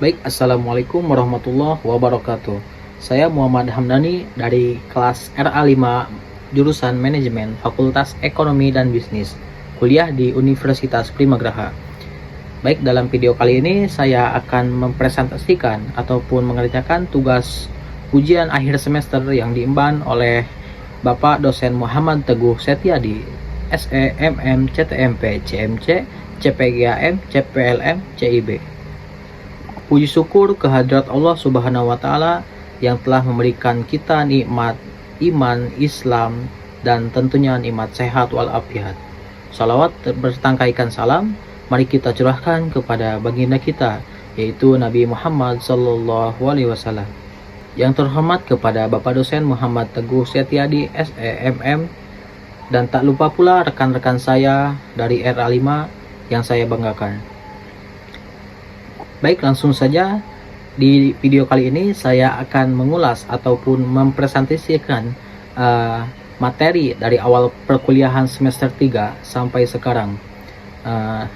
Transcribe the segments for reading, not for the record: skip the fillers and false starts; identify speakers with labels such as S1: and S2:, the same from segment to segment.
S1: Baik, Assalamualaikum warahmatullahi wabarakatuh. Saya Muhammad Hamdani dari kelas RA5 jurusan Manajemen Fakultas Ekonomi dan Bisnis, kuliah di Universitas Primagraha. Baik, dalam video kali ini saya akan mempresentasikan ataupun mengerjakan tugas ujian akhir semester yang diemban oleh Bapak dosen Muhammad Teguh Setiadi, SE, MM, CTMP, CMC, CPGAM, CPLM, CIB. Puji syukur kehadirat Allah Subhanahu wa Ta'ala yang telah memberikan kita nikmat iman, Islam, dan tentunya nikmat sehat walafiat. Salawat bertangkaikan salam, mari kita curahkan kepada baginda kita, yaitu Nabi Muhammad Sallallahu Alaihi Wasallam. Yang terhormat kepada Bapak dosen Muhammad Teguh Setiadi, SEMM, dan tak lupa pula rekan-rekan saya dari RA5 yang saya banggakan. Baik, langsung saja di video kali ini saya akan mengulas ataupun mempresentasikan materi dari awal perkuliahan semester 3 sampai sekarang.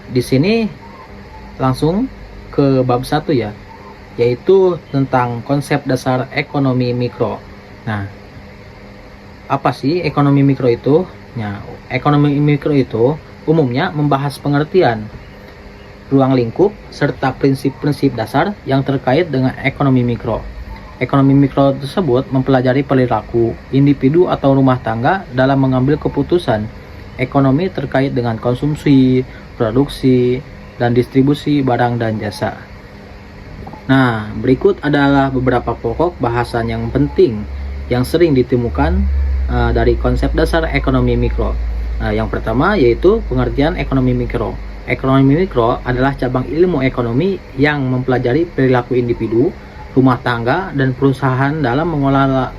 S1: Di sini langsung ke bab 1 ya, yaitu tentang konsep dasar ekonomi mikro. Nah, apa sih ekonomi mikro itu? Nah, ekonomi mikro itu umumnya membahas pengertian ruang lingkup, serta prinsip-prinsip dasar yang terkait dengan ekonomi mikro. Ekonomi mikro tersebut mempelajari perilaku individu atau rumah tangga dalam mengambil keputusan ekonomi terkait dengan konsumsi, produksi, dan distribusi barang dan jasa. Nah, berikut adalah beberapa pokok bahasan yang penting yang sering ditemukan dari konsep dasar ekonomi mikro. Yang pertama yaitu pengertian ekonomi mikro. Ekonomi mikro adalah cabang ilmu ekonomi yang mempelajari perilaku individu, rumah tangga, dan perusahaan dalam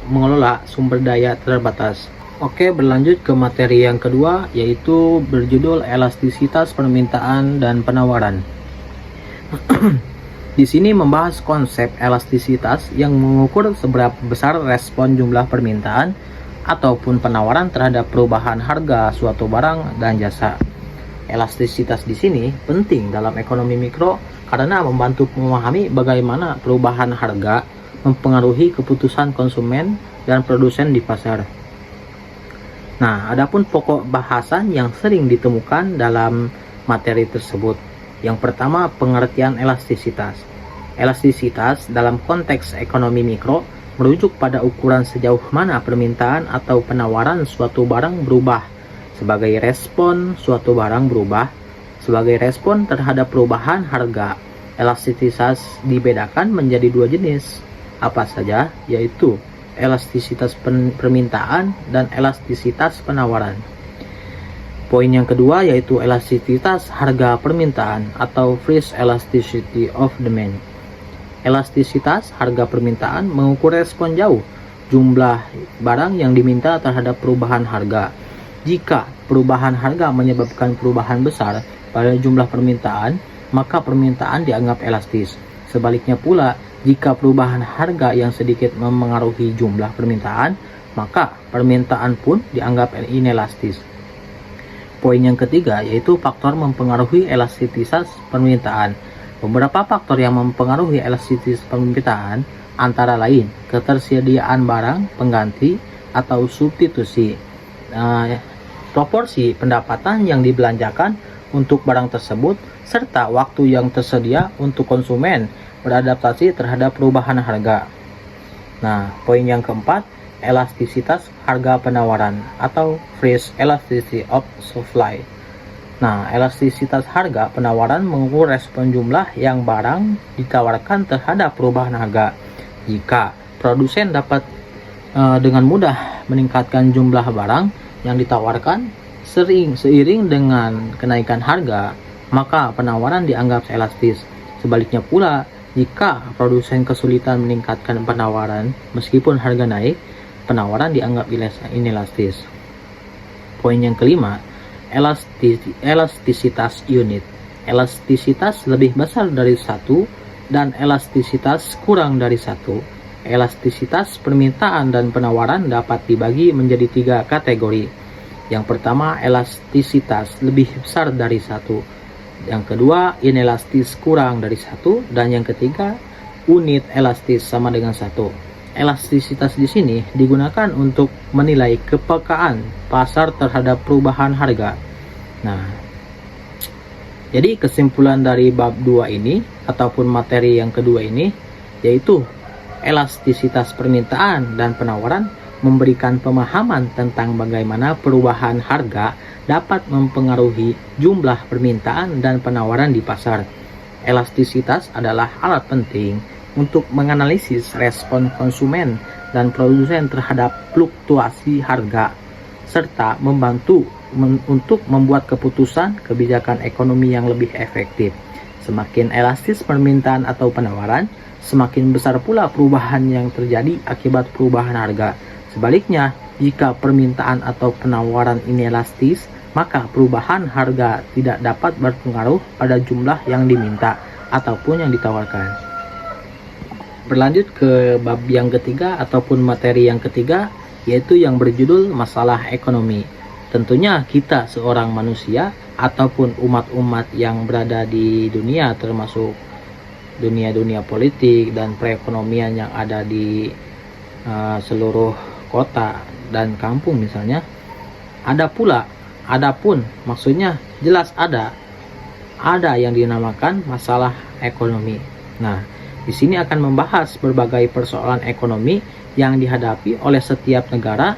S1: mengelola sumber daya terbatas. Oke, berlanjut ke materi yang kedua, yaitu berjudul elastisitas permintaan dan penawaran. Di sini membahas konsep elastisitas yang mengukur seberapa besar respon jumlah permintaan ataupun penawaran terhadap perubahan harga suatu barang dan jasa. Elastisitas di sini penting dalam ekonomi mikro karena membantu memahami bagaimana perubahan harga mempengaruhi keputusan konsumen dan produsen di pasar. Nah, adapun pokok bahasan yang sering ditemukan dalam materi tersebut. Yang pertama, pengertian elastisitas. Elastisitas dalam konteks ekonomi mikro merujuk pada ukuran sejauh mana permintaan atau penawaran suatu barang berubah sebagai respon suatu barang berubah sebagai respon terhadap perubahan harga. Elastisitas dibedakan menjadi dua jenis, apa saja, yaitu elastisitas permintaan dan elastisitas penawaran. Poin yang kedua yaitu elastisitas harga permintaan atau freeze elasticity of demand. Elastisitas harga permintaan mengukur respon jauh jumlah barang yang diminta terhadap perubahan harga. Jika perubahan harga menyebabkan perubahan besar pada jumlah permintaan, maka permintaan dianggap elastis. Sebaliknya pula, jika perubahan harga yang sedikit memengaruhi jumlah permintaan, maka permintaan pun dianggap inelastis. Poin yang ketiga yaitu faktor mempengaruhi elastisitas permintaan. Beberapa faktor yang mempengaruhi elastisitas permintaan antara lain ketersediaan barang pengganti atau substitusi, proporsi pendapatan yang dibelanjakan untuk barang tersebut, serta waktu yang tersedia untuk konsumen beradaptasi terhadap perubahan harga. Nah, poin yang keempat, elastisitas harga penawaran atau freeze elasticity of supply. Nah, elastisitas harga penawaran mengukur respon jumlah yang barang ditawarkan terhadap perubahan harga. Jika produsen dapat dengan mudah meningkatkan jumlah barang yang ditawarkan seiring dengan kenaikan harga, maka penawaran dianggap elastis. Sebaliknya pula, jika produsen kesulitan meningkatkan penawaran meskipun harga naik, penawaran dianggap inelastis. Poin yang kelima, elastisitas unit. Elastisitas lebih besar dari 1 dan elastisitas kurang dari 1. Elastisitas permintaan dan penawaran dapat dibagi menjadi 3 kategori. Yang pertama, elastisitas lebih besar dari 1. Yang kedua, inelastis kurang dari 1, dan yang ketiga, unit elastis sama dengan 1. Elastisitas di sini digunakan untuk menilai kepekaan pasar terhadap perubahan harga. Nah, jadi kesimpulan dari bab 2 ini ataupun materi yang kedua ini yaitu elastisitas permintaan dan penawaran memberikan pemahaman tentang bagaimana perubahan harga dapat mempengaruhi jumlah permintaan dan penawaran di pasar. Elastisitas adalah alat penting untuk menganalisis respon konsumen dan produsen terhadap fluktuasi harga, serta membantu untuk membuat keputusan kebijakan ekonomi yang lebih efektif. Semakin elastis permintaan atau penawaran, semakin besar pula perubahan yang terjadi akibat perubahan harga. Sebaliknya, jika permintaan atau penawaran inelastis, maka perubahan harga tidak dapat berpengaruh pada jumlah yang diminta ataupun yang ditawarkan. Berlanjut ke bab yang ketiga ataupun materi yang ketiga, yaitu yang berjudul masalah ekonomi. Tentunya kita seorang manusia ataupun umat-umat yang berada di dunia, termasuk dunia politik dan perekonomian yang ada di seluruh kota dan kampung misalnya, adapun maksudnya jelas ada yang dinamakan masalah ekonomi. Nah, di sini akan membahas berbagai persoalan ekonomi yang dihadapi oleh setiap negara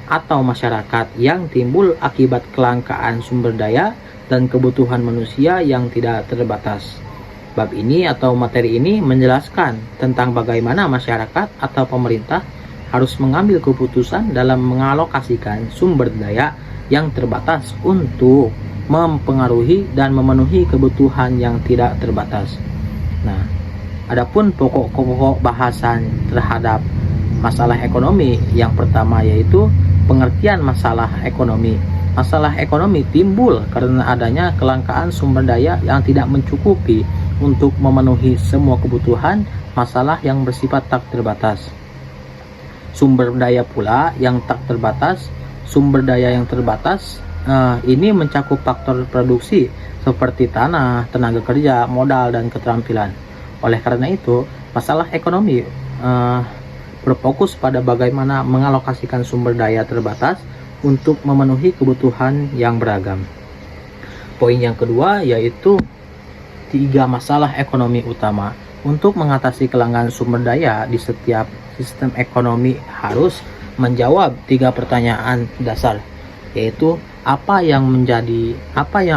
S1: atau masyarakat yang timbul akibat kelangkaan sumber daya dan kebutuhan manusia yang tidak terbatas. Bab ini atau materi ini menjelaskan tentang bagaimana masyarakat atau pemerintah harus mengambil keputusan dalam mengalokasikan sumber daya yang terbatas untuk mempengaruhi dan memenuhi kebutuhan yang tidak terbatas. Nah, adapun pokok-pokok bahasan terhadap masalah ekonomi yang pertama yaitu pengertian masalah ekonomi. Masalah ekonomi timbul karena adanya kelangkaan sumber daya yang tidak mencukupi untuk memenuhi semua kebutuhan, masalah yang bersifat tak terbatas. Sumber daya pula yang tak terbatas. Sumber daya yang terbatas ini mencakup faktor produksi seperti tanah, tenaga kerja, modal, dan keterampilan. Oleh karena itu, masalah ekonomi berfokus pada bagaimana mengalokasikan sumber daya terbatas untuk memenuhi kebutuhan yang beragam. Poin yang kedua yaitu 3 masalah ekonomi utama. Untuk mengatasi kelangkaan sumber daya di setiap sistem ekonomi harus menjawab 3 pertanyaan dasar, yaitu apa yang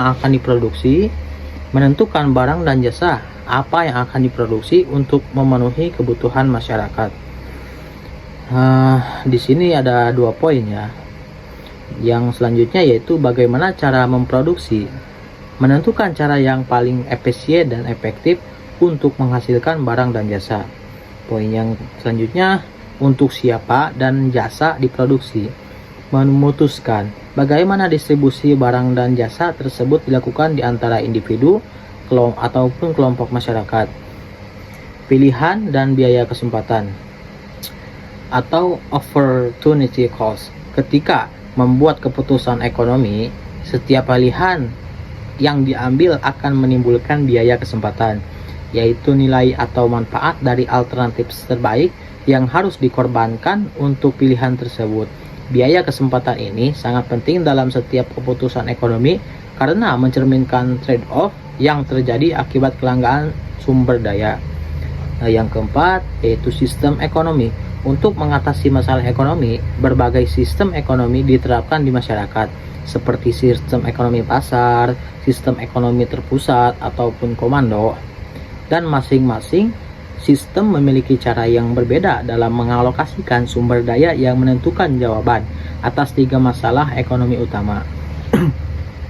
S1: akan diproduksi, menentukan barang dan jasa apa yang akan diproduksi untuk memenuhi kebutuhan masyarakat. Di sini ada 2 poin ya. Yang selanjutnya yaitu bagaimana cara memproduksi, menentukan cara yang paling efisien dan efektif untuk menghasilkan barang dan jasa. Poin yang selanjutnya, untuk siapa dan jasa diproduksi, memutuskan bagaimana distribusi barang dan jasa tersebut dilakukan di antara individu ataupun kelompok masyarakat. Pilihan dan biaya kesempatan atau opportunity cost. Ketika membuat keputusan ekonomi, setiap pilihan yang diambil akan menimbulkan biaya kesempatan, yaitu nilai atau manfaat dari alternatif terbaik yang harus dikorbankan untuk pilihan tersebut. Biaya kesempatan ini sangat penting dalam setiap keputusan ekonomi karena mencerminkan trade-off yang terjadi akibat kelangkaan sumber daya. Yang keempat yaitu sistem ekonomi. Untuk mengatasi masalah ekonomi, berbagai sistem ekonomi diterapkan di masyarakat, seperti sistem ekonomi pasar, sistem ekonomi terpusat, ataupun komando. Dan masing-masing sistem memiliki cara yang berbeda dalam mengalokasikan sumber daya yang menentukan jawaban atas 3 masalah ekonomi utama.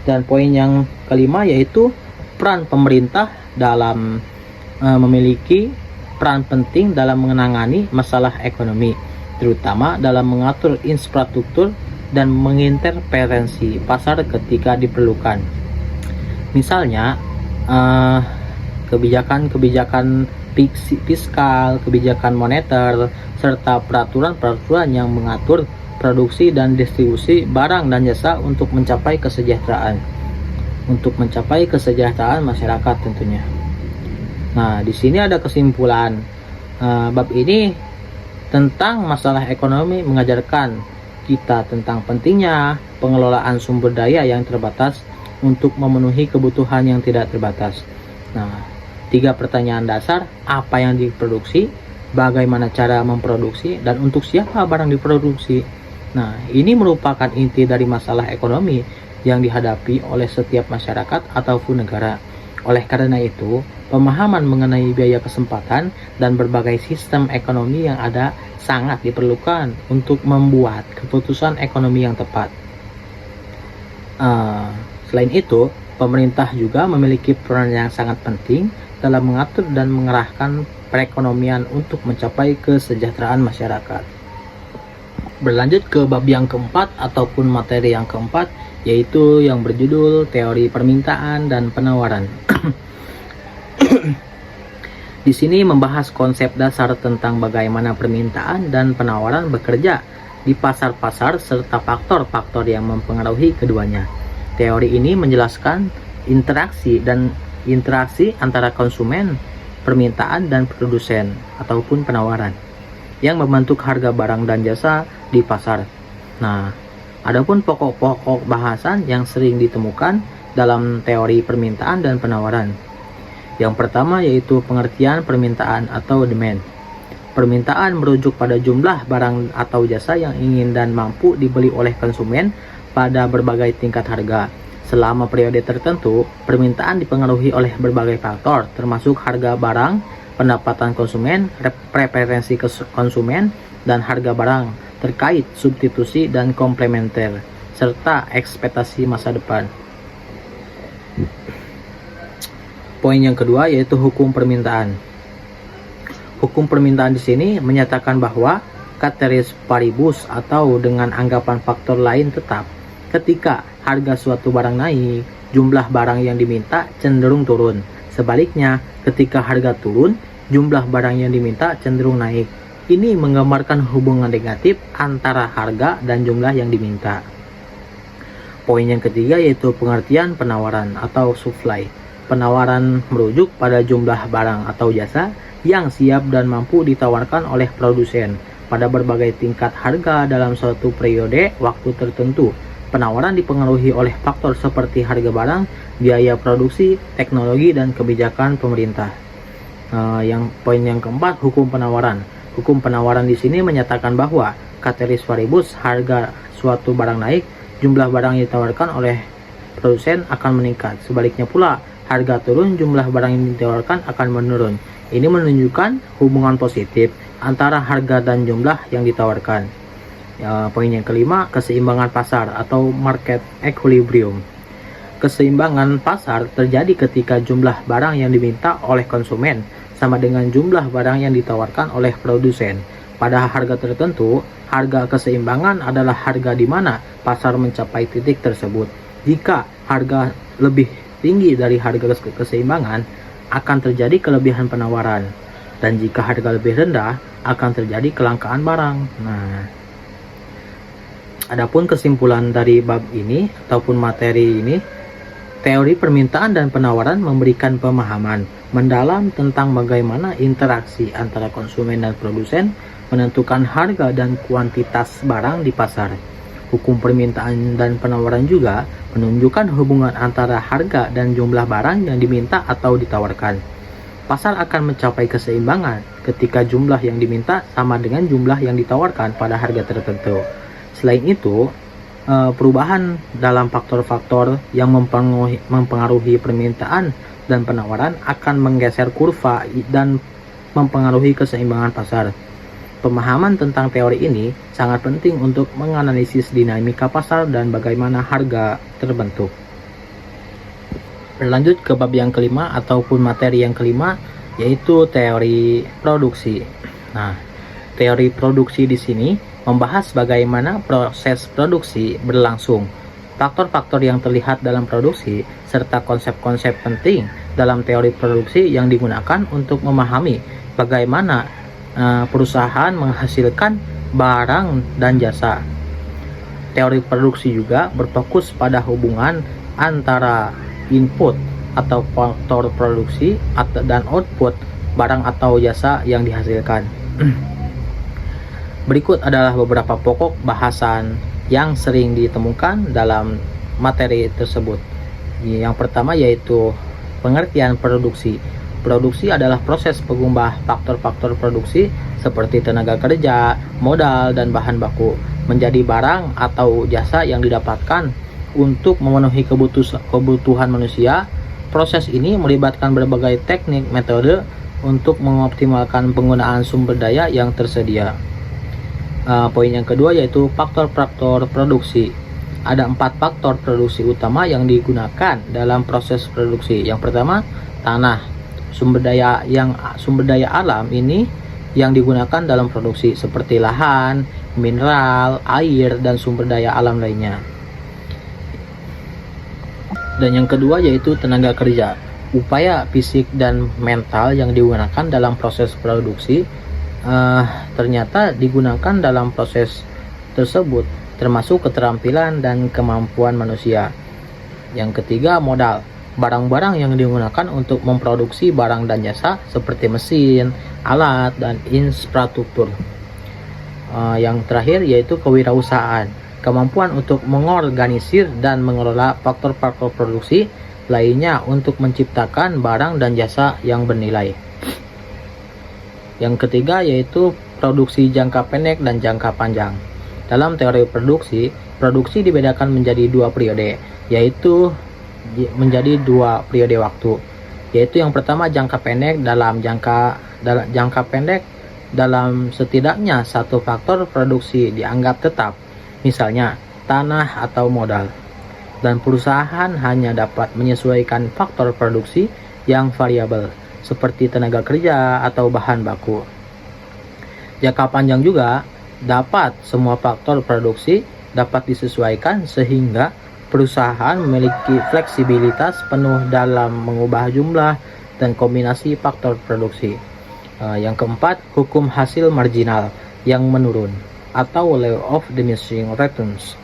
S1: Dan poin yang kelima yaitu peran pemerintah dalam memiliki peran penting dalam menangani masalah ekonomi, terutama dalam mengatur infrastruktur dan mengintervensi pasar ketika diperlukan. Misalnya, kebijakan fiskal, kebijakan moneter, serta peraturan-peraturan yang mengatur produksi dan distribusi barang dan jasa untuk mencapai kesejahteraan. untuk mencapai kesejahteraan masyarakat tentunya. Nah, di sini ada kesimpulan bab ini tentang masalah ekonomi mengajarkan kita tentang pentingnya pengelolaan sumber daya yang terbatas untuk memenuhi kebutuhan yang tidak terbatas. Nah, 3 pertanyaan dasar: apa yang diproduksi, bagaimana cara memproduksi, dan untuk siapa barang diproduksi. Nah, ini merupakan inti dari masalah ekonomi yang dihadapi oleh setiap masyarakat ataupun negara. Oleh karena itu, pemahaman mengenai biaya kesempatan dan berbagai sistem ekonomi yang ada sangat diperlukan untuk membuat keputusan ekonomi yang tepat. Selain itu, pemerintah juga memiliki peran yang sangat penting dalam mengatur dan mengarahkan perekonomian untuk mencapai kesejahteraan masyarakat. Berlanjut ke bab yang keempat ataupun materi yang keempat, yaitu yang berjudul teori permintaan dan penawaran. Di sini membahas konsep dasar tentang bagaimana permintaan dan penawaran bekerja di pasar-pasar serta faktor-faktor yang mempengaruhi keduanya. Teori ini menjelaskan interaksi antara konsumen, permintaan, dan produsen ataupun penawaran yang membentuk harga barang dan jasa di pasar. Nah, adapun pokok-pokok bahasan yang sering ditemukan dalam teori permintaan dan penawaran. Yang pertama yaitu pengertian permintaan atau demand. Permintaan merujuk pada jumlah barang atau jasa yang ingin dan mampu dibeli oleh konsumen pada berbagai tingkat harga. Selama periode tertentu, permintaan dipengaruhi oleh berbagai faktor, termasuk harga barang, pendapatan konsumen, preferensi konsumen, dan harga barang terkait substitusi dan komplementer, serta ekspektasi masa depan. Poin yang kedua yaitu hukum permintaan. Hukum permintaan di sini menyatakan bahwa ceteris paribus atau dengan anggapan faktor lain tetap. Ketika harga suatu barang naik, jumlah barang yang diminta cenderung turun. Sebaliknya, ketika harga turun, jumlah barang yang diminta cenderung naik. Ini menggambarkan hubungan negatif antara harga dan jumlah yang diminta. Poin yang ketiga yaitu pengertian penawaran atau supply. Penawaran merujuk pada jumlah barang atau jasa yang siap dan mampu ditawarkan oleh produsen pada berbagai tingkat harga dalam suatu periode waktu tertentu. Penawaran dipengaruhi oleh faktor seperti harga barang, biaya produksi, teknologi, dan kebijakan pemerintah. Yang poin yang keempat, hukum penawaran. Hukum penawaran di sini menyatakan bahwa ceteris paribus, harga suatu barang naik, jumlah barang yang ditawarkan oleh produsen akan meningkat. Sebaliknya pula, harga turun, jumlah barang yang ditawarkan akan menurun. Ini menunjukkan hubungan positif antara harga dan jumlah yang ditawarkan. Poin yang kelima, keseimbangan pasar atau market equilibrium. Keseimbangan pasar terjadi ketika jumlah barang yang diminta oleh konsumen sama dengan jumlah barang yang ditawarkan oleh produsen. Pada harga tertentu, harga keseimbangan adalah harga di mana pasar mencapai titik tersebut. Jika harga lebih tinggi dari harga keseimbangan, akan terjadi kelebihan penawaran, dan jika harga lebih rendah, akan terjadi kelangkaan barang. Nah, adapun kesimpulan dari bab ini ataupun materi ini, teori permintaan dan penawaran memberikan pemahaman mendalam tentang bagaimana interaksi antara konsumen dan produsen menentukan harga dan kuantitas barang di pasar. Hukum permintaan dan penawaran juga menunjukkan hubungan antara harga dan jumlah barang yang diminta atau ditawarkan. Pasar akan mencapai keseimbangan ketika jumlah yang diminta sama dengan jumlah yang ditawarkan pada harga tertentu. Selain itu, perubahan dalam faktor-faktor yang mempengaruhi permintaan dan penawaran akan menggeser kurva dan mempengaruhi keseimbangan pasar. Pemahaman tentang teori ini sangat penting untuk menganalisis dinamika pasar dan bagaimana harga terbentuk. Berlanjut ke bab yang kelima ataupun materi yang kelima, yaitu teori produksi. Nah, teori produksi di sini membahas bagaimana proses produksi berlangsung, faktor-faktor yang terlihat dalam produksi, serta konsep-konsep penting dalam teori produksi yang digunakan untuk memahami bagaimana perusahaan menghasilkan barang dan jasa. Teori produksi juga berfokus pada hubungan antara input atau faktor produksi dan output barang atau jasa yang dihasilkan. Berikut adalah beberapa pokok bahasan yang sering ditemukan dalam materi tersebut. Yang pertama yaitu pengertian produksi. Produksi adalah proses pengubah faktor-faktor produksi seperti tenaga kerja, modal, dan bahan baku menjadi barang atau jasa yang didapatkan untuk memenuhi kebutuhan manusia. Proses ini melibatkan berbagai teknik metode untuk mengoptimalkan penggunaan sumber daya yang tersedia. Poin yang kedua yaitu faktor-faktor produksi. Ada 4 faktor produksi utama yang digunakan dalam proses produksi. Yang pertama, tanah. Sumber daya alam ini yang digunakan dalam produksi seperti lahan, mineral, air, dan sumber daya alam lainnya. Dan yang kedua yaitu tenaga kerja. Upaya fisik dan mental yang digunakan dalam proses produksi ternyata digunakan dalam proses tersebut, termasuk keterampilan dan kemampuan manusia. Yang ketiga, modal. Barang-barang yang digunakan untuk memproduksi barang dan jasa seperti mesin, alat, dan infrastruktur. Yang terakhir yaitu kewirausahaan. Kemampuan untuk mengorganisir dan mengelola faktor-faktor produksi lainnya untuk menciptakan barang dan jasa yang bernilai. Yang ketiga yaitu produksi jangka pendek dan jangka panjang. Dalam teori produksi dibedakan menjadi 2 periode, yaitu menjadi 2 periode waktu. Yaitu yang pertama jangka pendek. Dalam jangka pendek, dalam setidaknya satu faktor produksi dianggap tetap, misalnya tanah atau modal, dan perusahaan hanya dapat menyesuaikan faktor produksi yang variabel seperti tenaga kerja atau bahan baku. Jangka panjang juga dapat semua faktor produksi dapat disesuaikan sehingga perusahaan memiliki fleksibilitas penuh dalam mengubah jumlah dan kombinasi faktor produksi. Yang keempat, hukum hasil marginal yang menurun atau law of diminishing returns.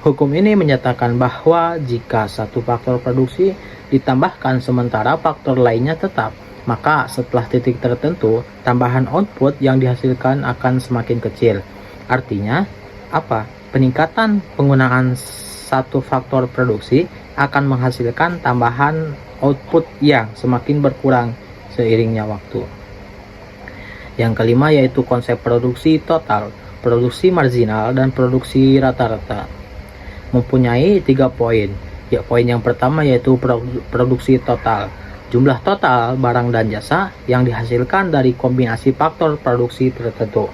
S1: Hukum ini menyatakan bahwa jika satu faktor produksi ditambahkan sementara faktor lainnya tetap, maka setelah titik tertentu, tambahan output yang dihasilkan akan semakin kecil. Artinya, apa? Peningkatan penggunaan satu faktor produksi akan menghasilkan tambahan output yang semakin berkurang seiringnya waktu. Yang kelima yaitu konsep produksi total, produksi marginal, dan produksi rata-rata. Mempunyai 3 poin. Poin yang pertama yaitu produksi total. Jumlah total barang dan jasa yang dihasilkan dari kombinasi faktor produksi tertentu.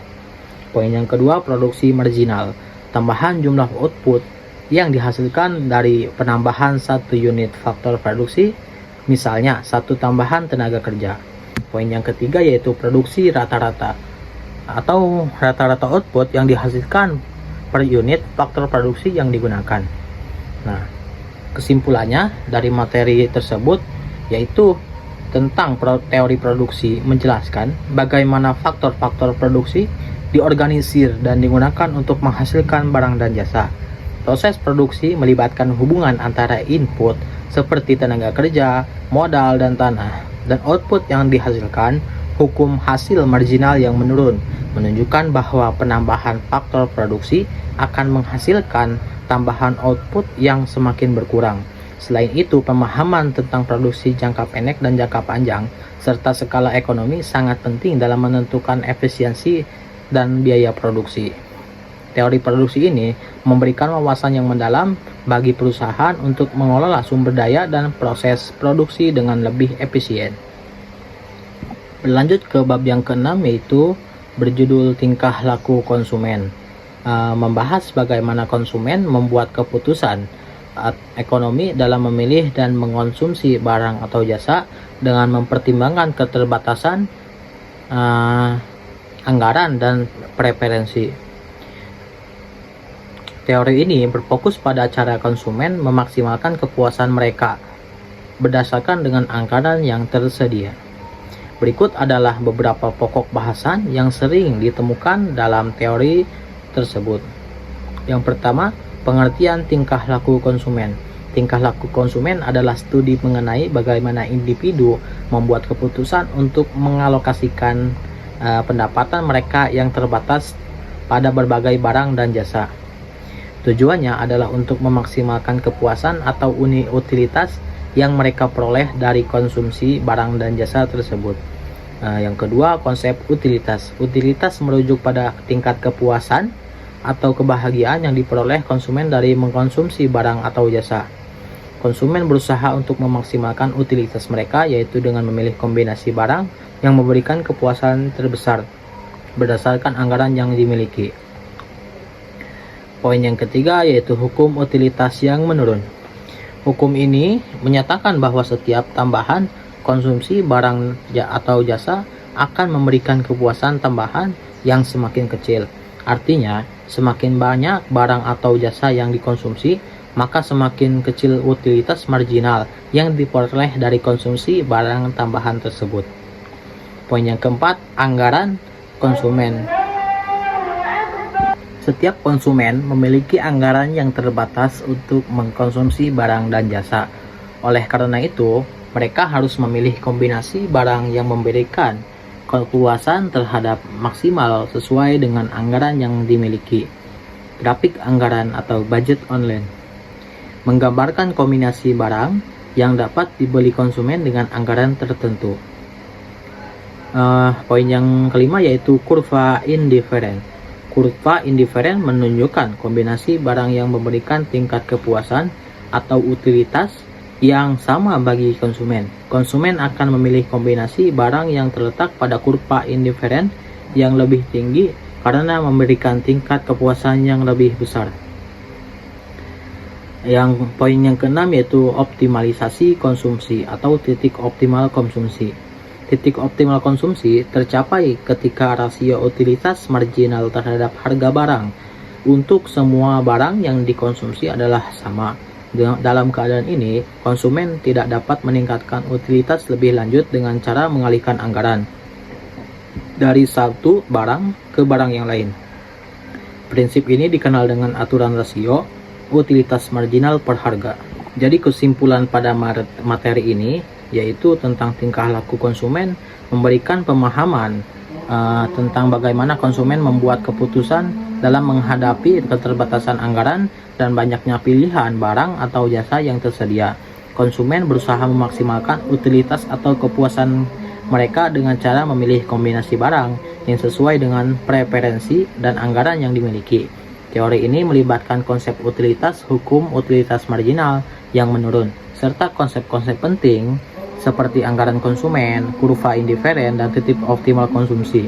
S1: Poin yang kedua, produksi marginal. Tambahan jumlah output yang dihasilkan dari penambahan 1 unit faktor produksi, misalnya 1 tambahan tenaga kerja. Poin yang ketiga yaitu produksi rata-rata atau rata-rata output yang dihasilkan per unit faktor produksi yang digunakan. Nah, kesimpulannya dari materi tersebut yaitu tentang teori produksi menjelaskan bagaimana faktor-faktor produksi diorganisir dan digunakan untuk menghasilkan barang dan jasa. Proses produksi melibatkan hubungan antara input seperti tenaga kerja, modal, dan tanah, dan output yang dihasilkan. Hukum hasil marginal yang menurun menunjukkan bahwa penambahan faktor produksi akan menghasilkan tambahan output yang semakin berkurang. Selain itu, pemahaman tentang produksi jangka pendek dan jangka panjang serta skala ekonomi sangat penting dalam menentukan efisiensi dan biaya produksi. Teori produksi ini memberikan wawasan yang mendalam bagi perusahaan untuk mengelola sumber daya dan proses produksi dengan lebih efisien. Berlanjut ke bab yang keenam yaitu berjudul tingkah laku konsumen. Membahas bagaimana konsumen membuat keputusan ekonomi dalam memilih dan mengonsumsi barang atau jasa dengan mempertimbangkan keterbatasan anggaran dan preferensi. Teori ini berfokus pada cara konsumen memaksimalkan kepuasan mereka berdasarkan dengan anggaran yang tersedia. Berikut adalah beberapa pokok bahasan yang sering ditemukan dalam teori tersebut. Yang pertama, pengertian tingkah laku konsumen. Tingkah laku konsumen adalah studi mengenai bagaimana individu membuat keputusan untuk mengalokasikan pendapatan mereka yang terbatas pada berbagai barang dan jasa. Tujuannya adalah untuk memaksimalkan kepuasan atau utilitas yang mereka peroleh dari konsumsi barang dan jasa tersebut. Yang kedua, konsep utilitas. Utilitas merujuk pada tingkat kepuasan atau kebahagiaan yang diperoleh konsumen dari mengkonsumsi barang atau jasa. Konsumen berusaha untuk memaksimalkan utilitas mereka, yaitu dengan memilih kombinasi barang yang memberikan kepuasan terbesar berdasarkan anggaran yang dimiliki. Poin yang ketiga yaitu hukum utilitas yang menurun. Hukum ini menyatakan bahwa setiap tambahan konsumsi barang atau jasa akan memberikan kepuasan tambahan yang semakin kecil. Artinya, semakin banyak barang atau jasa yang dikonsumsi, maka semakin kecil utilitas marginal yang diperoleh dari konsumsi barang tambahan tersebut. Poin yang keempat, anggaran konsumen. Setiap konsumen memiliki anggaran yang terbatas untuk mengkonsumsi barang dan jasa. Oleh karena itu, mereka harus memilih kombinasi barang yang memberikan kepuasan terhadap maksimal sesuai dengan anggaran yang dimiliki. Grafik anggaran atau budget online menggambarkan kombinasi barang yang dapat dibeli konsumen dengan anggaran tertentu. Poin yang kelima yaitu kurva indifferent. Kurva indifferent menunjukkan kombinasi barang yang memberikan tingkat kepuasan atau utilitas yang sama bagi konsumen. Konsumen akan memilih kombinasi barang yang terletak pada kurva indifferent yang lebih tinggi karena memberikan tingkat kepuasan yang lebih besar. Yang poin yang keenam yaitu optimalisasi konsumsi atau titik optimal konsumsi. Titik optimal konsumsi tercapai ketika rasio utilitas marginal terhadap harga barang untuk semua barang yang dikonsumsi adalah sama. Dalam keadaan ini, konsumen tidak dapat meningkatkan utilitas lebih lanjut dengan cara mengalihkan anggaran dari satu barang ke barang yang lain. Prinsip ini dikenal dengan aturan rasio utilitas marginal per harga. Jadi kesimpulan pada materi ini yaitu tentang tingkah laku konsumen, memberikan pemahaman tentang bagaimana konsumen membuat keputusan dalam menghadapi keterbatasan anggaran dan banyaknya pilihan barang atau jasa yang tersedia. Konsumen berusaha memaksimalkan utilitas atau kepuasan mereka dengan cara memilih kombinasi barang yang sesuai dengan preferensi dan anggaran yang dimiliki. Teori ini melibatkan konsep utilitas, hukum utilitas marginal yang menurun, serta konsep-konsep penting seperti anggaran konsumen, kurva indifferent, dan titik optimal konsumsi.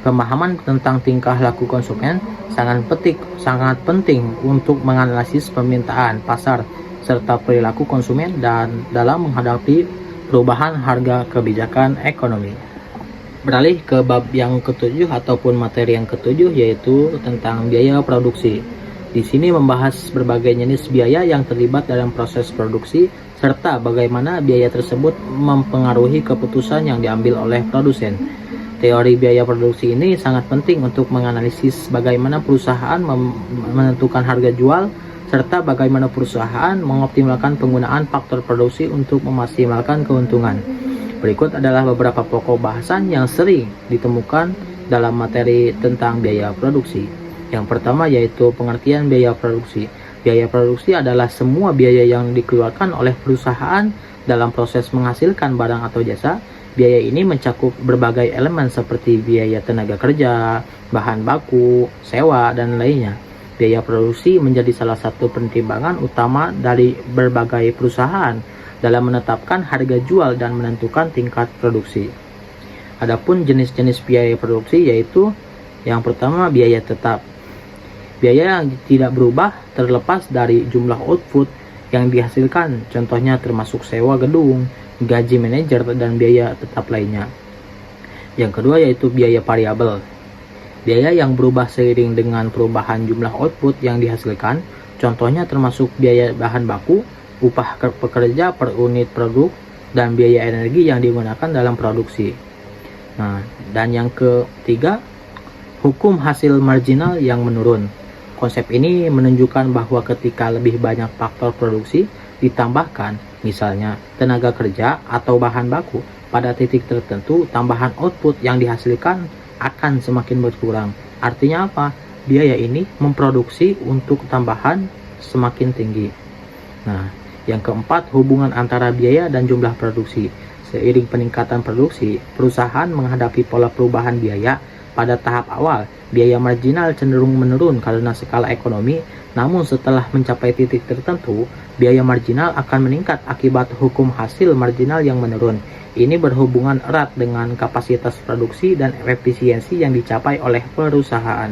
S1: Pemahaman tentang tingkah laku konsumen sangat penting untuk menganalisis permintaan pasar serta perilaku konsumen dan dalam menghadapi perubahan harga kebijakan ekonomi. Beralih ke bab yang ketujuh ataupun materi yang ketujuh yaitu tentang biaya produksi. Di sini membahas berbagai jenis biaya yang terlibat dalam proses produksi serta bagaimana biaya tersebut mempengaruhi keputusan yang diambil oleh produsen. Teori biaya produksi ini sangat penting untuk menganalisis bagaimana perusahaan menentukan harga jual serta bagaimana perusahaan mengoptimalkan penggunaan faktor produksi untuk memaksimalkan keuntungan. Berikut adalah beberapa pokok bahasan yang sering ditemukan dalam materi tentang biaya produksi. Yang pertama yaitu pengertian biaya produksi. Biaya produksi adalah semua biaya yang dikeluarkan oleh perusahaan dalam proses menghasilkan barang atau jasa. Biaya ini mencakup berbagai elemen seperti biaya tenaga kerja, bahan baku, sewa, dan lainnya. Biaya produksi menjadi salah satu pertimbangan utama dari berbagai perusahaan dalam menetapkan harga jual dan menentukan tingkat produksi. Adapun jenis-jenis biaya produksi yaitu yang pertama biaya tetap. Biaya yang tidak berubah terlepas dari jumlah output yang dihasilkan, contohnya termasuk sewa gedung, gaji manajer, dan biaya tetap lainnya. Yang kedua yaitu biaya variabel. Biaya yang berubah seiring dengan perubahan jumlah output yang dihasilkan, contohnya termasuk biaya bahan baku, upah pekerja per unit produk, dan biaya energi yang digunakan dalam produksi. Nah, dan yang ketiga, hukum hasil marginal yang menurun. Konsep ini menunjukkan bahwa ketika lebih banyak faktor produksi ditambahkan, misalnya tenaga kerja atau bahan baku, pada titik tertentu tambahan output yang dihasilkan akan semakin berkurang. Artinya apa? Biaya ini memproduksi untuk tambahan semakin tinggi. Nah, yang keempat, hubungan antara biaya dan jumlah produksi. Seiring peningkatan produksi, perusahaan menghadapi pola perubahan biaya. Pada tahap awal, biaya marginal cenderung menurun karena skala ekonomi, namun setelah mencapai titik tertentu, biaya marginal akan meningkat akibat hukum hasil marginal yang menurun. Ini berhubungan erat dengan kapasitas produksi dan efisiensi yang dicapai oleh perusahaan.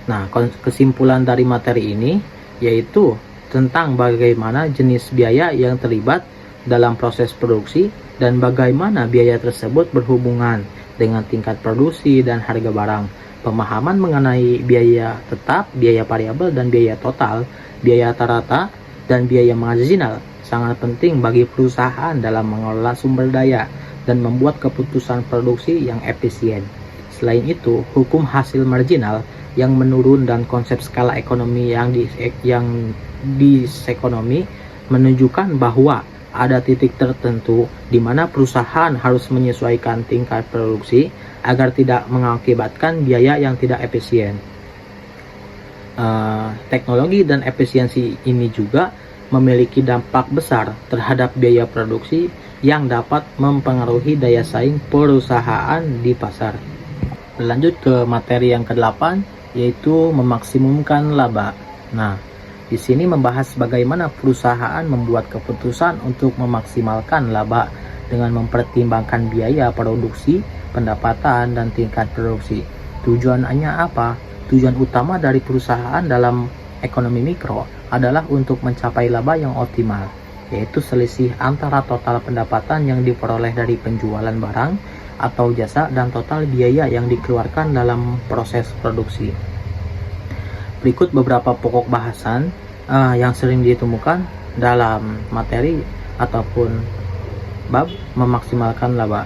S1: Nah, kesimpulan dari materi ini yaitu tentang bagaimana jenis biaya yang terlibat dalam proses produksi dan bagaimana biaya tersebut berhubungan dengan tingkat produksi dan harga barang. Pemahaman mengenai biaya tetap, biaya variabel, dan biaya total, biaya rata-rata, dan biaya marginal sangat penting bagi perusahaan dalam mengelola sumber daya dan membuat keputusan produksi yang efisien. Selain itu, hukum hasil marginal yang menurun dan konsep skala ekonomi yang disekonomi menunjukkan bahwa ada titik tertentu di mana perusahaan harus menyesuaikan tingkat produksi agar tidak mengakibatkan biaya yang tidak efisien. Teknologi dan efisiensi ini juga memiliki dampak besar terhadap biaya produksi yang dapat mempengaruhi daya saing perusahaan di pasar. Lanjut ke materi yang ke-8, yaitu memaksimumkan laba. Nah, di sini membahas bagaimana perusahaan membuat keputusan untuk memaksimalkan laba dengan mempertimbangkan biaya produksi, pendapatan, dan tingkat produksi. Tujuannya apa? Tujuan utama dari perusahaan dalam ekonomi mikro adalah untuk mencapai laba yang optimal, yaitu selisih antara total pendapatan yang diperoleh dari penjualan barang atau jasa dan total biaya yang dikeluarkan dalam proses produksi. Berikut beberapa pokok bahasan yang sering ditemukan dalam materi ataupun bab memaksimalkan laba.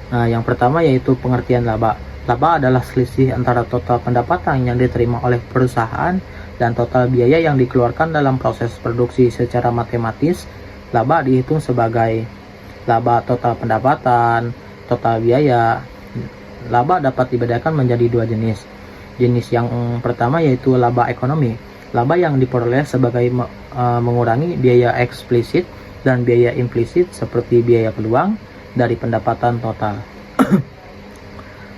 S1: Yang pertama yaitu pengertian laba. Laba adalah selisih antara total pendapatan yang diterima oleh perusahaan dan total biaya yang dikeluarkan dalam proses produksi. Secara matematis, laba dihitung sebagai laba total pendapatan, total biaya. Laba dapat dibedakan menjadi dua jenis. Jenis yang pertama yaitu laba ekonomi. Laba yang diperoleh sebagai mengurangi biaya eksplisit dan biaya implisit seperti biaya peluang dari pendapatan total.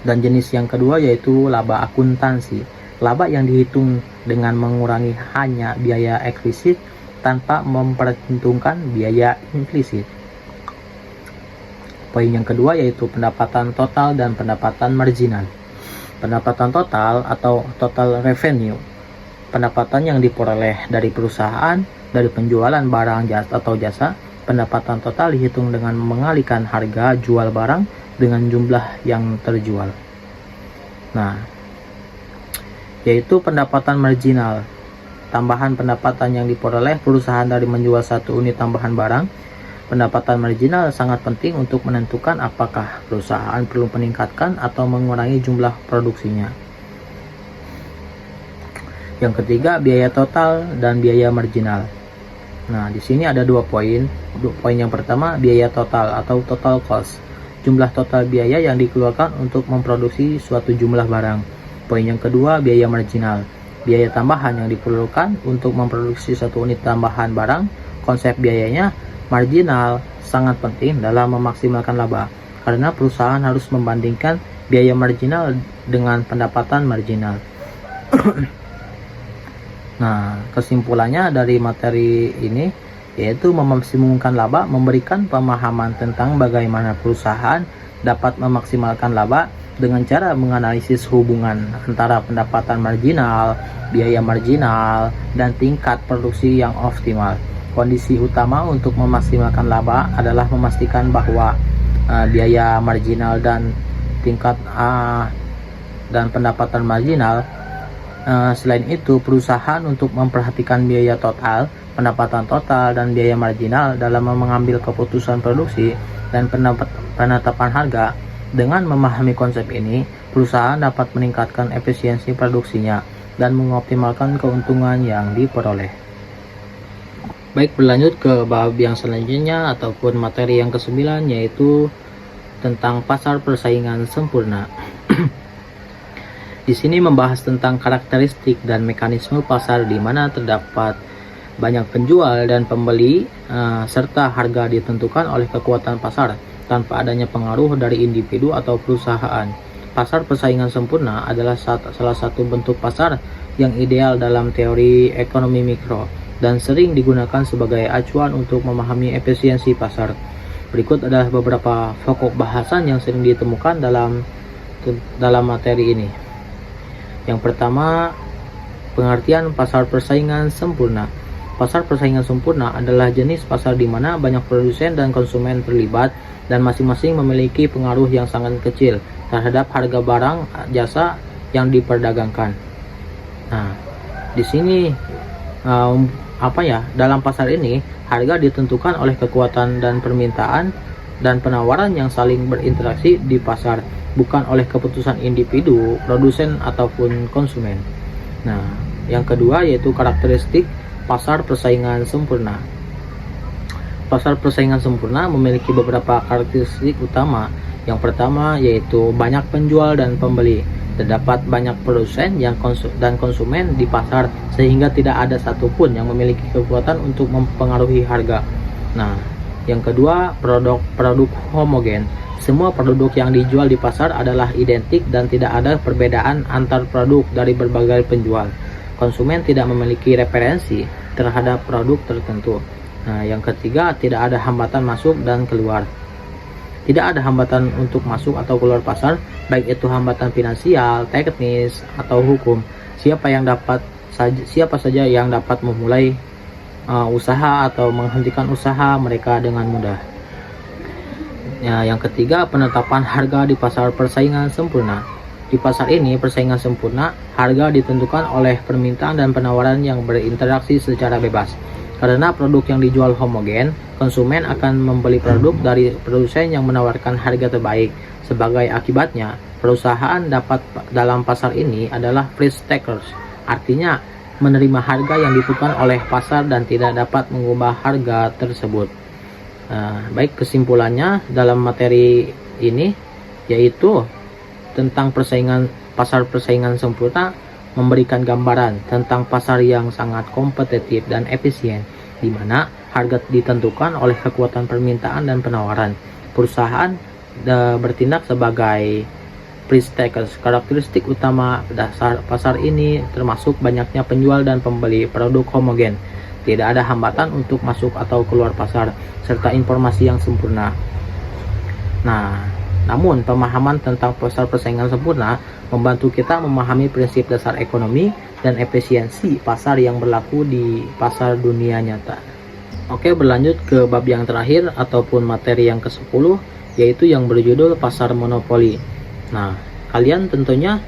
S1: Dan jenis yang kedua yaitu laba akuntansi. Laba yang dihitung dengan mengurangi hanya biaya eksplisit tanpa memperhitungkan biaya implisit. Poin yang kedua yaitu pendapatan total dan pendapatan marginal. Pendapatan total atau total revenue, pendapatan yang diperoleh dari perusahaan dari penjualan barang atau jasa. Pendapatan total dihitung dengan mengalihkan harga jual barang dengan jumlah yang terjual. Nah, yaitu pendapatan marginal, tambahan pendapatan yang diperoleh perusahaan dari menjual satu unit tambahan barang. Pendapatan marginal sangat penting untuk menentukan apakah perusahaan perlu meningkatkan atau mengurangi jumlah produksinya. Yang ketiga, biaya total dan biaya marginal. Nah, di sini ada dua poin. Poin yang pertama, biaya total atau total cost. Jumlah total biaya yang dikeluarkan untuk memproduksi suatu jumlah barang. Poin yang kedua, biaya marginal. Biaya tambahan yang diperlukan untuk memproduksi satu unit tambahan barang. Konsep biayanya marginal sangat penting dalam memaksimalkan laba, karena perusahaan harus membandingkan biaya marginal dengan pendapatan marginal. Nah, kesimpulannya dari materi ini yaitu memaksimumkan laba memberikan pemahaman tentang bagaimana perusahaan dapat memaksimalkan laba dengan cara menganalisis hubungan antara pendapatan marginal, biaya marginal, dan tingkat produksi yang optimal. Kondisi utama untuk memaksimalkan laba adalah memastikan bahwa biaya marginal dan tingkat dan pendapatan marginal. Selain itu, perusahaan untuk memperhatikan biaya total, pendapatan total, dan biaya marginal dalam mengambil keputusan produksi dan penetapan harga. Dengan memahami konsep ini, perusahaan dapat meningkatkan efisiensi produksinya dan mengoptimalkan keuntungan yang diperoleh. Baik, berlanjut ke bab yang selanjutnya ataupun materi yang ke-9, yaitu tentang pasar persaingan sempurna. Di sini membahas tentang karakteristik dan mekanisme pasar di mana terdapat banyak penjual dan pembeli, serta harga ditentukan oleh kekuatan pasar tanpa adanya pengaruh dari individu atau perusahaan. Pasar persaingan sempurna adalah salah satu bentuk pasar yang ideal dalam teori ekonomi mikro dan sering digunakan sebagai acuan untuk memahami efisiensi pasar. Berikut adalah beberapa pokok bahasan yang sering ditemukan dalam materi ini. Yang pertama, pengertian pasar persaingan sempurna. Pasar persaingan sempurna adalah jenis pasar di mana banyak produsen dan konsumen terlibat dan masing-masing memiliki pengaruh yang sangat kecil terhadap harga barang jasa yang diperdagangkan. Nah, di sini dalam pasar ini harga ditentukan oleh kekuatan dan permintaan dan penawaran yang saling berinteraksi di pasar, bukan oleh keputusan individu, produsen ataupun konsumen. Nah, yang kedua yaitu karakteristik pasar persaingan sempurna. Pasar persaingan sempurna memiliki beberapa karakteristik utama. Yang pertama yaitu banyak penjual dan pembeli. Terdapat banyak produsen dan konsumen di pasar sehingga tidak ada satupun yang memiliki kekuatan untuk mempengaruhi harga. Nah, yang kedua, produk homogen. Semua produk yang dijual di pasar adalah identik dan tidak ada perbedaan antar produk dari berbagai penjual. Konsumen tidak memiliki referensi terhadap produk tertentu. Nah, yang ketiga, tidak ada hambatan masuk dan keluar. Tidak ada hambatan untuk masuk atau keluar pasar, baik itu hambatan finansial, teknis, atau hukum. Siapa saja yang dapat memulai usaha atau menghentikan usaha mereka dengan mudah. Ya, yang ketiga, penetapan harga di pasar persaingan sempurna. Di pasar ini, persaingan sempurna, harga ditentukan oleh permintaan dan penawaran yang berinteraksi secara bebas. Karena produk yang dijual homogen, konsumen akan membeli produk dari produsen yang menawarkan harga terbaik. Sebagai akibatnya, perusahaan dalam pasar ini adalah price takers, artinya menerima harga yang ditentukan oleh pasar dan tidak dapat mengubah harga tersebut. Baik, kesimpulannya dalam materi ini yaitu tentang pasar persaingan sempurna memberikan gambaran tentang pasar yang sangat kompetitif dan efisien, di mana harga ditentukan oleh kekuatan permintaan dan penawaran. Perusahaan bertindak sebagai price takers. Karakteristik utama dasar pasar ini termasuk banyaknya penjual dan pembeli produk homogen, tidak ada hambatan untuk masuk atau keluar pasar, serta informasi yang sempurna. Nah, namun pemahaman tentang pasar persaingan sempurna membantu kita memahami prinsip dasar ekonomi dan efisiensi pasar yang berlaku di pasar dunia nyata. Oke, berlanjut ke bab yang terakhir ataupun materi yang ke-10, yaitu yang berjudul pasar monopoli. Nah, kalian tentunya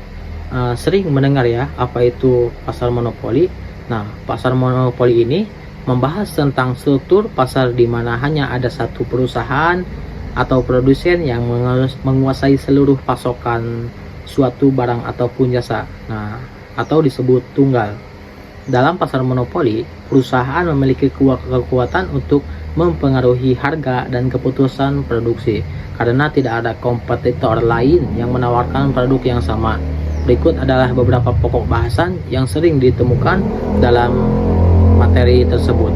S1: sering mendengar ya apa itu pasar monopoli. Nah, pasar monopoli ini membahas tentang struktur pasar di mana hanya ada satu perusahaan atau produsen yang menguasai seluruh pasokan suatu barang ataupun jasa, atau disebut tunggal. Dalam pasar monopoli, perusahaan memiliki kekuatan untuk mempengaruhi harga dan keputusan produksi karena tidak ada kompetitor lain yang menawarkan produk yang sama. Berikut adalah beberapa pokok bahasan yang sering ditemukan dalam materi tersebut.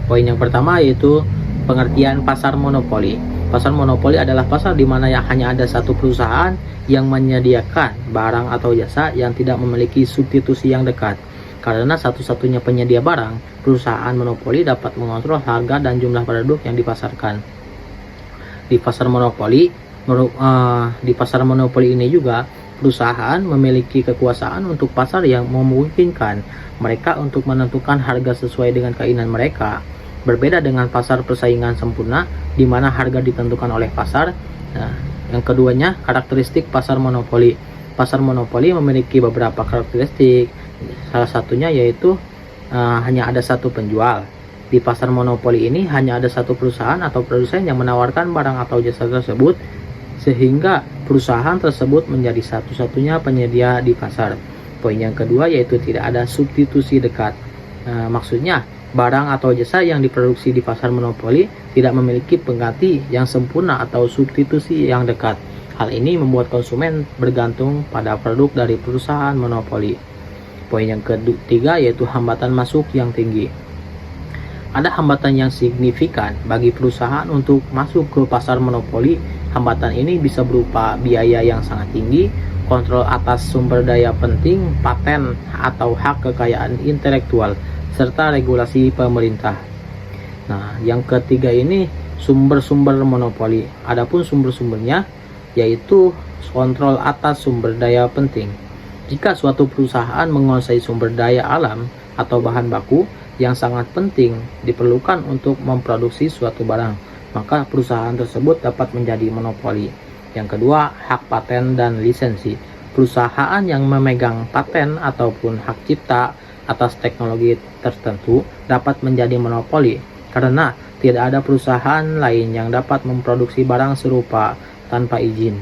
S1: Poin yang pertama yaitu pengertian pasar monopoli. Pasar monopoli adalah pasar di mana hanya ada satu perusahaan yang menyediakan barang atau jasa yang tidak memiliki substitusi yang dekat. Karena satu-satunya penyedia barang, perusahaan monopoli dapat mengontrol harga dan jumlah produk yang dipasarkan. Di pasar monopoli ini juga perusahaan memiliki kekuasaan untuk pasar yang memungkinkan mereka untuk menentukan harga sesuai dengan keinginan mereka. Berbeda dengan pasar persaingan sempurna di mana harga ditentukan oleh pasar. Nah, yang keduanya, karakteristik pasar monopoli. Pasar monopoli memiliki beberapa karakteristik. Salah satunya yaitu hanya ada satu penjual. Di pasar monopoli ini hanya ada satu perusahaan atau produsen yang menawarkan barang atau jasa tersebut, sehingga perusahaan tersebut menjadi satu-satunya penyedia di pasar. Poin yang kedua yaitu tidak ada substitusi dekat. Maksudnya, barang atau jasa yang diproduksi di pasar monopoli tidak memiliki pengganti yang sempurna atau substitusi yang dekat. Hal ini membuat konsumen bergantung pada produk dari perusahaan monopoli. Poin yang ketiga yaitu hambatan masuk yang tinggi. Ada hambatan yang signifikan bagi perusahaan untuk masuk ke pasar monopoli. Hambatan ini bisa berupa biaya yang sangat tinggi, kontrol atas sumber daya penting, paten atau hak kekayaan intelektual, serta regulasi pemerintah. Nah, yang ketiga ini sumber-sumber monopoli. Adapun sumber-sumbernya yaitu kontrol atas sumber daya penting. Jika suatu perusahaan menguasai sumber daya alam atau bahan baku yang sangat penting diperlukan untuk memproduksi suatu barang, maka perusahaan tersebut dapat menjadi monopoli. Yang kedua, hak paten dan lisensi. Perusahaan yang memegang paten ataupun hak cipta atas teknologi tertentu dapat menjadi monopoli karena tidak ada perusahaan lain yang dapat memproduksi barang serupa tanpa izin.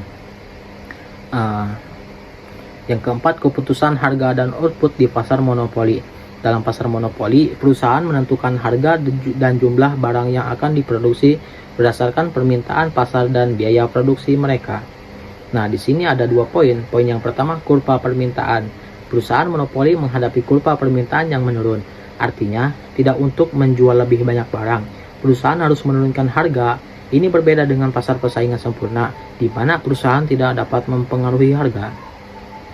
S1: Yang keempat, keputusan harga dan output di pasar monopoli. Dalam pasar monopoli, perusahaan menentukan harga dan jumlah barang yang akan diproduksi berdasarkan permintaan pasar dan biaya produksi mereka. Nah, di sini ada dua poin. Poin yang pertama, kurva permintaan. Perusahaan monopoli menghadapi kurva permintaan yang menurun. Artinya, tidak untuk menjual lebih banyak barang. Perusahaan harus menurunkan harga. Ini berbeda dengan pasar persaingan sempurna, di mana perusahaan tidak dapat mempengaruhi harga.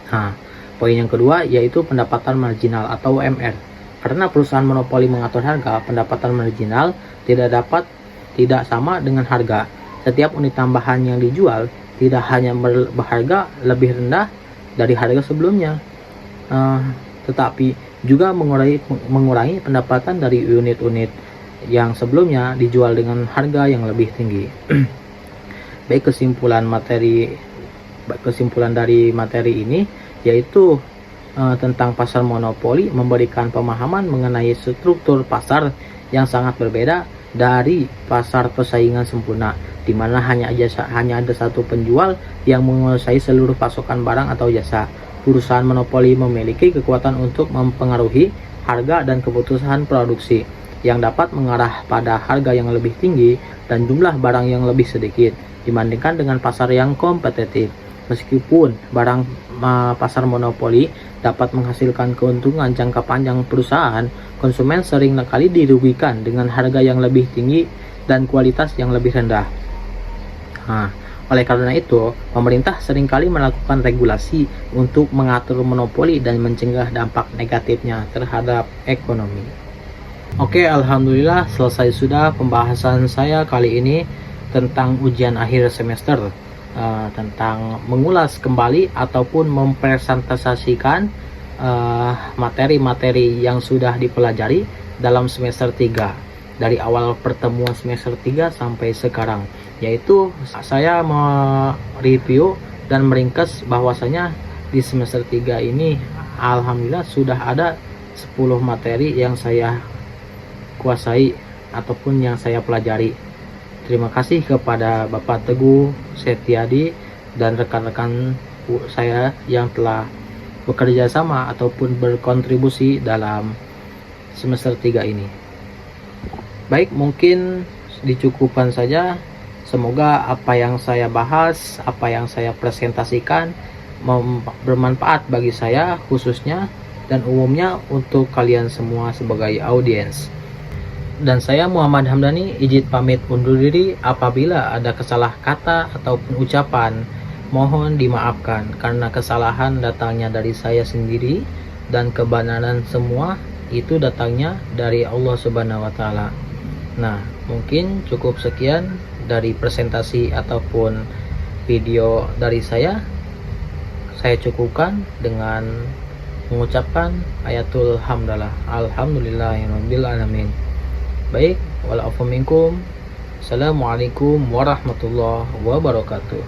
S1: Nah, poin yang kedua yaitu pendapatan marginal atau UMR. Karena perusahaan monopoli mengatur harga, pendapatan marginal tidak sama dengan harga. Setiap unit tambahan yang dijual tidak hanya berharga lebih rendah dari harga sebelumnya, tetapi juga mengurangi pendapatan dari unit-unit yang sebelumnya dijual dengan harga yang lebih tinggi. Baik, kesimpulan dari materi ini yaitu tentang pasar monopoli memberikan pemahaman mengenai struktur pasar yang sangat berbeda dari pasar persaingan sempurna, di mana hanya ada satu penjual yang menguasai seluruh pasokan barang atau jasa. Perusahaan monopoli memiliki kekuatan untuk mempengaruhi harga dan keputusan produksi yang dapat mengarah pada harga yang lebih tinggi dan jumlah barang yang lebih sedikit dibandingkan dengan pasar yang kompetitif. Meskipun pasar monopoli dapat menghasilkan keuntungan jangka panjang perusahaan, konsumen sering kali dirugikan dengan harga yang lebih tinggi dan kualitas yang lebih rendah. Oleh karena itu, pemerintah seringkali melakukan regulasi untuk mengatur monopoli dan mencegah dampak negatifnya terhadap ekonomi. Oke, alhamdulillah selesai sudah pembahasan saya kali ini tentang ujian akhir semester, tentang mengulas kembali ataupun mempresentasikan materi-materi yang sudah dipelajari dalam semester 3 dari awal pertemuan semester 3 sampai sekarang, yaitu saya mereview dan meringkas bahwasanya di semester 3 ini alhamdulillah sudah ada 10 materi yang saya kuasai ataupun yang saya pelajari. Terima kasih kepada Bapak Teguh Setiadi dan rekan-rekan saya yang telah bekerja sama ataupun berkontribusi dalam semester 3 ini. Baik, mungkin dicukupkan saja. Semoga apa yang saya bahas, apa yang saya presentasikan bermanfaat bagi saya khususnya dan umumnya untuk kalian semua sebagai audiens. Dan saya Muhammad Hamdani izin pamit undur diri. Apabila ada kesalah kata ataupun ucapan, mohon dimaafkan karena kesalahan datangnya dari saya sendiri dan kebenaran semua itu datangnya dari Allah Subhanahu wa taala. Nah, mungkin cukup sekian dari presentasi ataupun video dari saya. Saya cukupkan dengan mengucapkan ayatul hamdalah. Alhamdulillahirabbil alamin. Baik, wa'alaikum. Assalamualaikum warahmatullahi wabarakatuh.